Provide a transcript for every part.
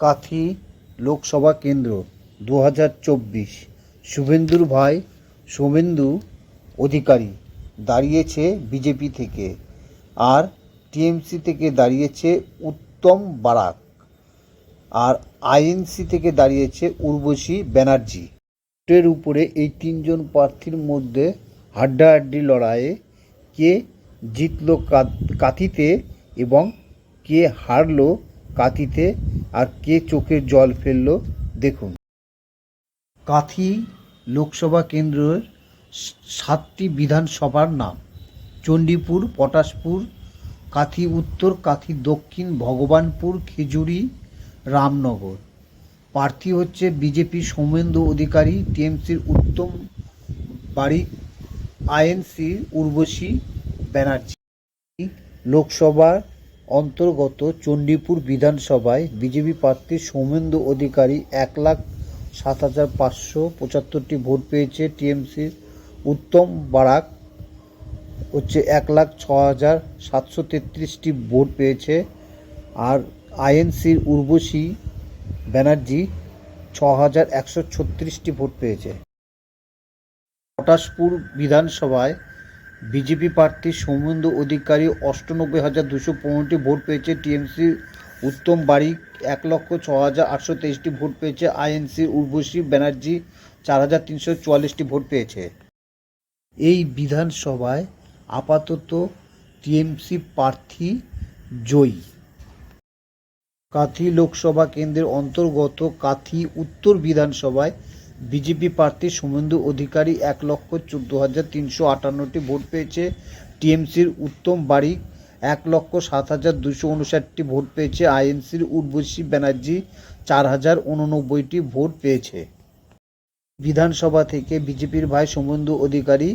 কাঁথি লোকসভা কেন্দ্র 2024। শুভেন্দুর ভাই শুভেন্দু অধিকারী দাঁড়িয়েছে বিজেপি থেকে, আর টিএমসি থেকে দাঁড়িয়েছে উত্তম বারাক, আর আইএনসি থেকে দাঁড়িয়েছে উর্বশী ব্যানার্জি। ভোটের উপরে এই তিনজন প্রার্থীর মধ্যে হাড্ডাহাড্ডি লড়াইয়ে কে জিতল কাঁথিতে এবং কে হারলো কাঁথিতে, আর কে চোখের জল ফেললো দেখুন। কাঁথি লোকসভা কেন্দ্রের 7টি বিধানসভার নাম: চণ্ডীপুর, পটাশপুর, কাঁথি উত্তর, কাঁথি দক্ষিণ, ভগবানপুর, খেজুরি, রামনগর। প্রার্থী হচ্ছে বিজেপি সৌমেন্দু অধিকারী, টিএমসির উত্তম বারিক, আইএনসির উর্বশী ব্যানার্জি। লোকসভার অন্তর্গত চণ্ডীপুর বিধানসভায় বিজেপি প্রার্থী সৌমেন্দু অধিকারী 1,07,575টি ভোট পেয়েছে। টিএমসির উত্তম বারাক 1,06,733টি ভোট পেয়েছে, আর আইএনসির উর্বশী ব্যানার্জি 6,136টি ভোট পেয়েছে। পটাশপুর বিধানসভায় বিজেপি প্রার্থী সৌমেন্দু অধিকারী 98,215টি ভোট পেয়েছে। টিএমসির উত্তম বারিক 1,06,823টি ভোট পেয়েছে। আইএনসির উর্বশী ব্যানার্জি 4,344টি ভোট পেয়েছে। এই বিধানসভায় আপাতত টিএমসি প্রার্থী জয়ী। কাঁথি লোকসভা কেন্দ্রের অন্তর্গত কাঁথি উত্তর বিধানসভায় বিজেপি প্রার্থী সৌমেন্দু অধিকারী 1,14,358টি ভোট পেয়েছে। টিএমসির উত্তম বারিক 1,07,259টি ভোট পেয়েছে। আইএনসির উর্বশী ব্যানার্জি 4,089টি ভোট পেয়েছে। বিধানসভা থেকে বিজেপির ভাই শুভেন্দু অধিকারী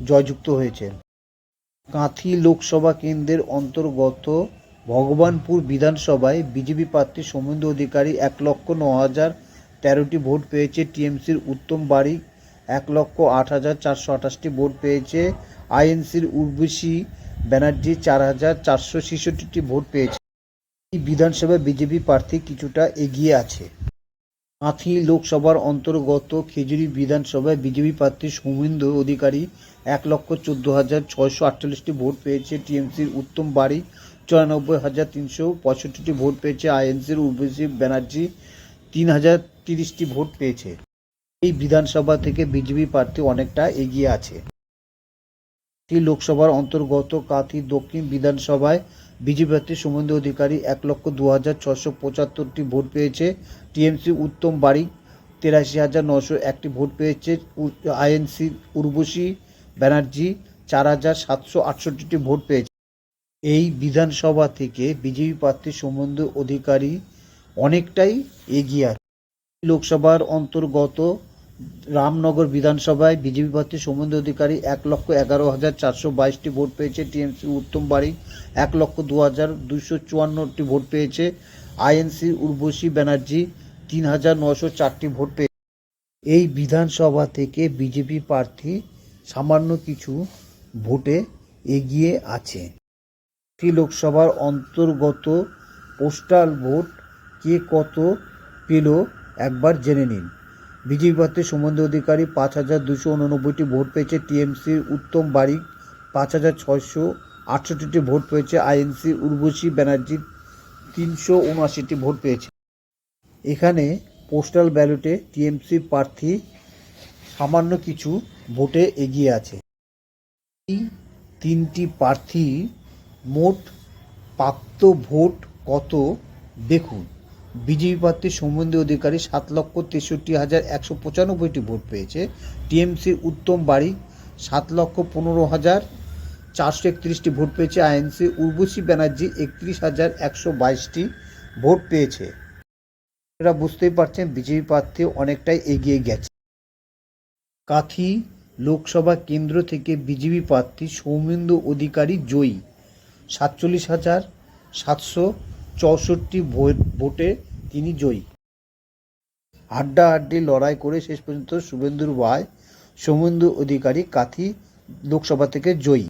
জয়যুক্ত হয়েছেন। কাঁথি লোকসভা কেন্দ্রের অন্তর্গত ভগবানপুর বিধানসভায় বিজেপি প্রার্থী শুভেন্দু অধিকারী 1,09,013টি ভোট পেয়েছে। টিএমসির উত্তম বারিক 1,08,428টি ভোট পেয়েছে। আইএনসির উর্বশী ব্যানার্জি 4,466টি ভোট পেয়েছে। এই বিধানসভায় বিজেপি প্রার্থী কিছুটা এগিয়ে আছে। কাঁথি লোকসভার অন্তর্গত খেজুরি বিধানসভায় বিজেপি প্রার্থী সৌমেন্দু অধিকারী 1,14,648টি ভোট পেয়েছে। টিএমসির উত্তম বারিক 94,365টি ভোট পেয়েছে। আইএনসির উর্বশী ব্যানার্জি 3,030টি ভোট পেয়েছে। এই বিধানসভা থেকে বিজেপি প্রার্থী অনেকটা এগিয়ে আছে। কাঁথি লোকসভার অন্তর্গত কাঁথি দক্ষিণ বিধানসভায় বিজেপি প্রার্থী শুভেন্দু অধিকারী 1,02,675টি ভোট পেয়েছে। টিএমসি উত্তম বারিক 83,901টি ভোট পেয়েছে। আইএনসি উর্বশী ব্যানার্জি 4,768টি ভোট পেয়েছে। এই বিধানসভা থেকে বিজেপি প্রার্থী শুভেন্দু অধিকারী অনেকটাই এগিয়ে আছে। লোকসভার অন্তর্গত রামনগর বিধানসভায় বিজেপি প্রার্থী শুভেন্দু অধিকারী 1,11,422টি ভোট পেয়েছে। টিএমসি উত্তম বারিক 1,02,254টি ভোট পেয়েছে। আইএনসি উর্বশী ব্যানার্জি 3,904টি ভোট পেয়েছে। এই বিধানসভা থেকে বিজেপি প্রার্থী সামান্য কিছু ভোটে এগিয়ে আছে। লোকসভার অন্তর্গত পোস্টাল ভোট কে কত পেল একবার জেনে নিন। বিজেপি প্রার্থী শুভেন্দু অধিকারী 5,289টি ভোট পেয়েছে। টিএমসির উত্তম বারিক 5,668টি ভোট পেয়েছে। আইএনসির উর্বশী ব্যানার্জি 379টি ভোট পেয়েছে। এখানে পোস্টাল ব্যালটে টিএমসি প্রার্থী সামান্য কিছু ভোটে এগিয়ে আছে। এই তিনটি প্রার্থী মোট প্রাপ্ত ভোট কত দেখুন। বিজেপি প্রার্থী সৌমেন্দু অধিকারী 7,63,195টি ভোট পেয়েছে। টিএমসির উত্তম বারিক 7,15,431টি ভোট পেয়েছে। আইএনসি উর্বশী ব্যানার্জি 31,122টি ভোট পেয়েছে। আপনারা বুঝতেই পারছেন বিজেপি প্রার্থী অনেকটাই এগিয়ে গেছে। কাঁথি লোকসভা কেন্দ্র থেকে বিজেপি প্রার্থী সৌমেন্দু অধিকারী জয়ী। 47,764 ভোটে তিনি জয়ী। হাড্ডাহাড্ডি লড়াই করে শেষ পর্যন্ত শুভেন্দুর ভাই সৌমেন্দু অধিকারী কাঁথি লোকসভা থেকে জয়ী।